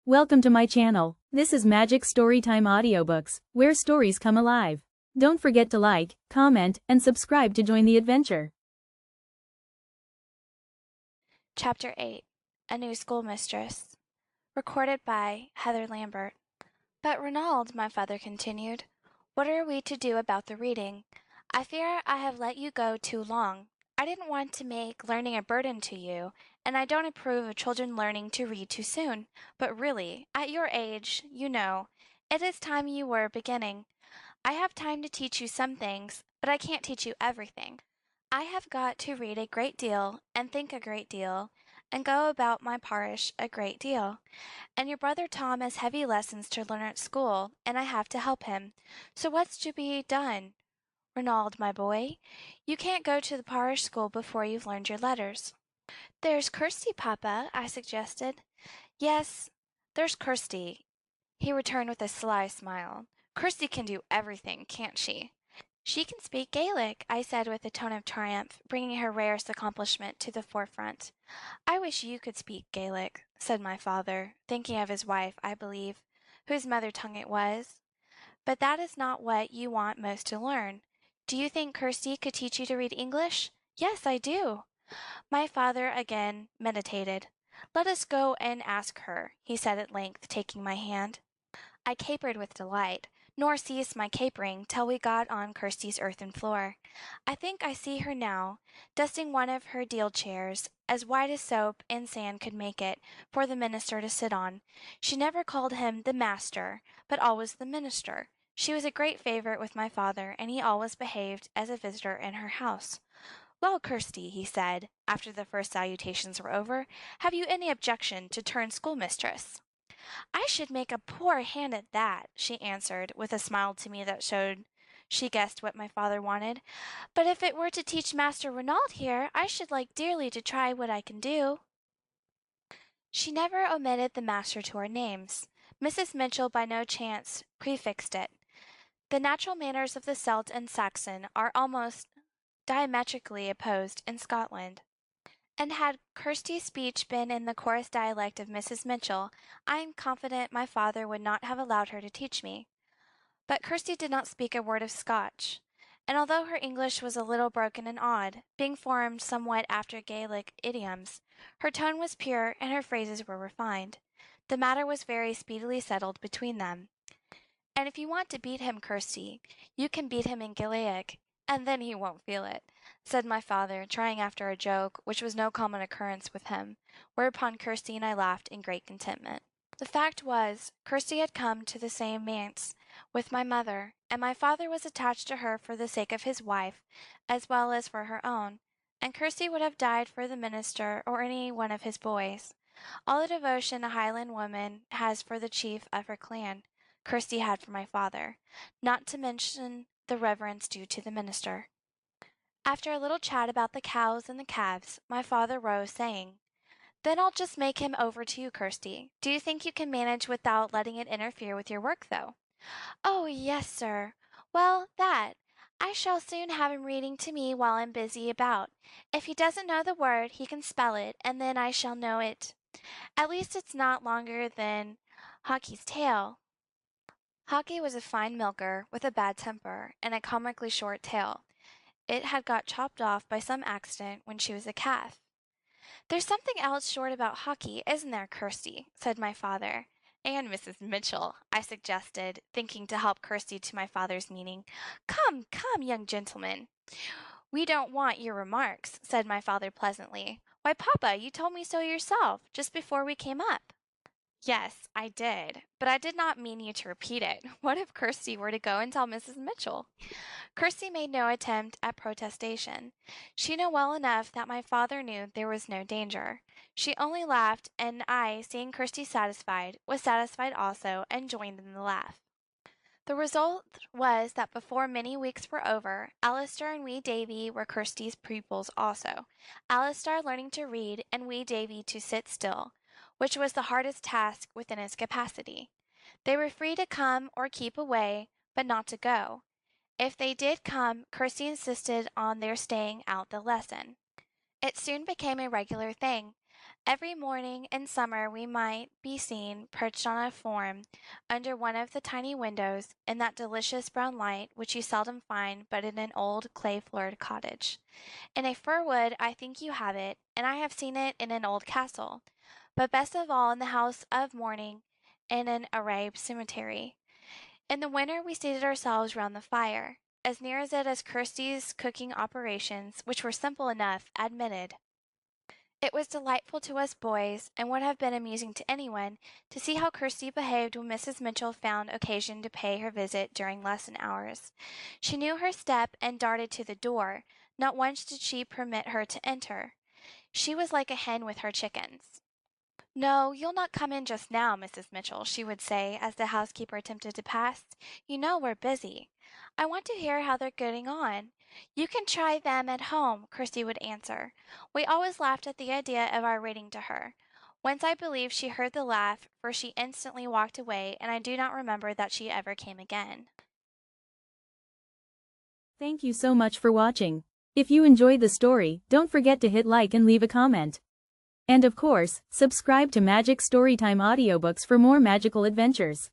Welcome to my channel. This is Magic Storytime Audiobooks, where stories come alive. Don't forget to like, comment, and subscribe to join the adventure. Chapter VIII, A New Schoolmistress. Recorded by Heather Lambert. But Renaud, my father continued, what are we to do about the reading? I fear I have let you go too long. I didn't want to make learning a burden to you, and I don't approve of children learning to read too soon. But really, at your age, you know, it is time you were beginning. I have time to teach you some things, but I can't teach you everything. I have got to read a great deal, and think a great deal, and go about my parish a great deal. And your brother Tom has heavy lessons to learn at school, and I have to help him. So what's to be done? Ranald, my boy, you can't go to the parish school before you've learned your letters. There's Kirstie, Papa, I suggested. Yes, there's Kirstie, he returned with a sly smile. Kirstie can do everything, can't she? She can speak Gaelic, I said with a tone of triumph, bringing her rarest accomplishment to the forefront. I wish you could speak Gaelic, said my father, thinking of his wife, I believe, whose mother tongue it was. But that is not what you want most to learn. Do you think Kirstie could teach you to read English? Yes, I do. My father again meditated. Let us go and ask her, he said at length, taking my hand. I capered with delight, nor ceased my capering till we got on Kirstie's earthen floor. I think I see her now, dusting one of her deal chairs, as white as soap and sand could make it, for the minister to sit on. She never called him the master, but always the minister. She was a great favorite with my father, and he always behaved as a visitor in her house. Well, Kirstie, he said, after the first salutations were over, have you any objection to turn schoolmistress? I should make a poor hand at that, she answered, with a smile to me that showed she guessed what my father wanted. But if it were to teach Master Renaud here, I should like dearly to try what I can do. She never omitted the master to our names. Mrs. Mitchell by no chance prefixed it. The natural manners of the Celt and Saxon are almost diametrically opposed in Scotland. And had Kirstie's speech been in the coarse dialect of Mrs. Mitchell, I am confident my father would not have allowed her to teach me. But Kirstie did not speak a word of Scotch, and although her English was a little broken and odd, being formed somewhat after Gaelic idioms, her tone was pure and her phrases were refined. The matter was very speedily settled between them. And if you want to beat him, Kirstie, you can beat him in Gaelic, and then he won't feel it, said my father, trying after a joke, which was no common occurrence with him, whereupon Kirstie and I laughed in great contentment. The fact was, Kirstie had come to the same manse with my mother, and my father was attached to her for the sake of his wife, as well as for her own, and Kirstie would have died for the minister or any one of his boys. All the devotion a Highland woman has for the chief of her clan, Kirstie had for my father, not to mention the reverence due to the minister. After a little chat about the cows and the calves, my father rose, saying, Then I'll just make him over to you, Kirstie. Do you think you can manage without letting it interfere with your work, though? Oh, yes, sir. Well, that. I shall soon have him reading to me while I'm busy about. If he doesn't know the word, he can spell it, and then I shall know it. At least it's not longer than Hawkie's tail. Hawkie was a fine milker, with a bad temper, and a comically short tail. It had got chopped off by some accident when she was a calf. There's something else short about Hawkie, isn't there, Kirstie? Said my father. And Mrs. Mitchell, I suggested, thinking to help Kirstie to my father's meaning. Come, come, young gentleman. We don't want your remarks, said my father pleasantly. Why, Papa, you told me so yourself, just before we came up. Yes, I did, but I did not mean you to repeat it. What if Kirstie were to go and tell Mrs. Mitchell? Kirstie made no attempt at protestation. She knew well enough that my father knew there was no danger. She only laughed, and I, seeing Kirstie satisfied, was satisfied also, and joined in the laugh. The result was that before many weeks were over, Alistair and wee Davy were Kirstie's pupils also, Alistair learning to read, and wee Davy to sit still, which was the hardest task within his capacity. They were free to come or keep away, but not to go. If they did come, Kirstie insisted on their staying out the lesson. It soon became a regular thing, Every morning in summer we might be seen perched on a form under one of the tiny windows in that delicious brown light which you seldom find but in an old clay-floored cottage. In a fir wood I think you have it, and I have seen it in an old castle, but best of all in the house of mourning in an Arab cemetery. In the winter we seated ourselves round the fire, as near it as Kirstie's cooking operations, which were simple enough, admitted. It was delightful to us boys, and would have been amusing to anyone, to see how Kirstie behaved when Mrs. Mitchell found occasion to pay her visit during lesson hours. She knew her step and darted to the door. Not once did she permit her to enter. She was like a hen with her chickens. "No, you'll not come in just now, Mrs. Mitchell," she would say, as the housekeeper attempted to pass. "You know we're busy. I want to hear how they're getting on." "You can try them at home," Kirstie would answer. We always laughed at the idea of our reading to her. Once I believe she heard the laugh, for she instantly walked away, and I do not remember that she ever came again. Thank you so much for watching. If you enjoyed the story, don't forget to hit like and leave a comment. And of course, subscribe to Magic Storytime Audiobooks for more magical adventures.